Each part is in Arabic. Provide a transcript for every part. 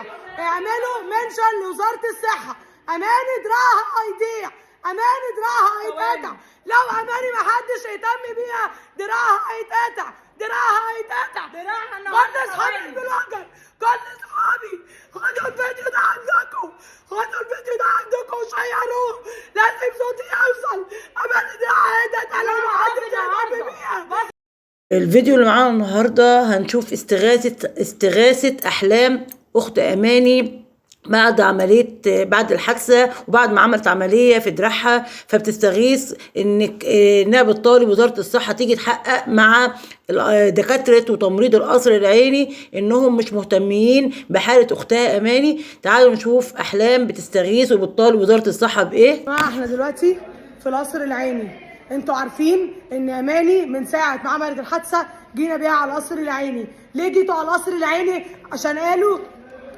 الصحة، اعملوا منشن لوزارة الصحة. أماني دراعها هيضيع، أماني دراعها هيتقطع. لو أماني محدش يهتم بيها دراعها هيتقطع، دراعها هيتقطع. كل أصحابي البلوجر، كل أصحابي خدوا الفيديو ده عندكم، خدوا الفيديو ده عندكم وشيروه، لازم صوتي يوصل. أماني دراعها هيتقطع لو محدش يهتم بيها. الفيديو اللي معانا النهارده هنشوف استغاثة أحلام أخت أماني بعد الحادثة، وبعد ما عملت عملية في دراعها، فبتستغيث إنها بتطالب وزارة الصحة تيجي تحقق مع دكاترة وتمريض القصر العيني إنهم مش مهتمين بحالة أختها أماني. تعالوا نشوف أحلام بتستغيث وبتطالب وزارة الصحة بإيه. احنا دلوقتي في القصر العيني. انتوا عارفين ان اماني من ساعه ما عملت الحادثه جينا بيها على القصر العيني. ليه جيتوا على القصر العيني؟ عشان قالوا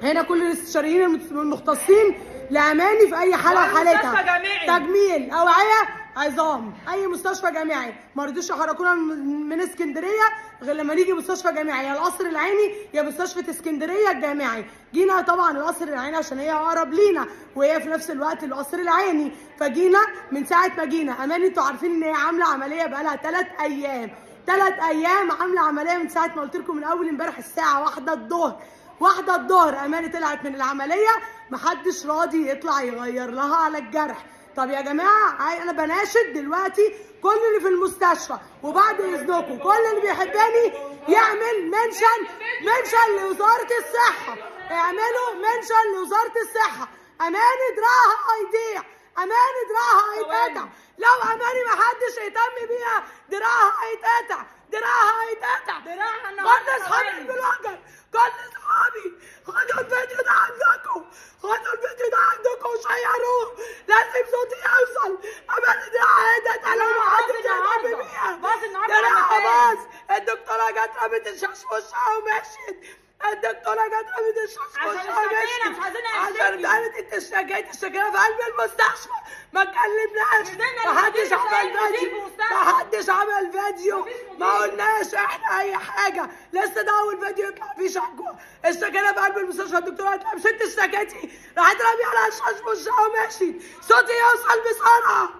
هنا كل الاستشاريين المختصين لاماني في اي حاله وحالتها، تجميل، اوعيه، عظام، اي مستشفى جامعي. ما رضوش يحركونا من اسكندريه غير لما نيجي مستشفى جامعي، يا القصر العيني يا مستشفى اسكندريه الجامعي. جينا طبعا القصر العيني عشان هي اقرب لينا، وهي في نفس الوقت القصر العيني. فجينا من ساعه ما جينا. اماني انتوا عارفين ان هي عامله عمليه بقالها 3 ايام، 3 ايام عامله عمليه من ساعه ما قلت لكم من اول امبارح الساعه 1 الظهر. 1 الظهر اماني طلعت من العمليه، محدش راضي يطلع يغير لها على الجرح. طب يا جماعه انا بناشد دلوقتي كل اللي في المستشفى، وبعد اذنكم كل اللي بيحبني يعمل منشن لوزاره الصحه. اعملوا منشن لوزاره الصحه. اماني دراعها هيضيع، اماني دراعها هيتقطع. لو اماني محدش يهتم بيها دراعها هيتقطع، دراعها هيتقطع. كل اصحابي البلوجر، كل اصحابي خدوا الفيديو ده عندكم، خدوا الفيديو ده عندكم وشيروه، لازم صوتي يوصل. اماني دراعها هيتقطع لو محدش يهتم بيها. دراعها باظ. الدكتوره جت رمت الشاش في وشها ومشيت. الدكتوره جت رمت الشاش في وشها ومشيت عشان قالت انت اشتكيتي في قلب المستشفى. ما اتكلمناش، محدش عمل فيديو، ما قلناش احنا اي حاجه. لسه ده اول فيديو يطلع فيه شكوى. اشتكينا في قلب المستشفى، الدكتوره قالت لها مش انت اشتكيتي، راحت راميه على الشاش في وشها ومشيت. صوتي يوصل بسرعه.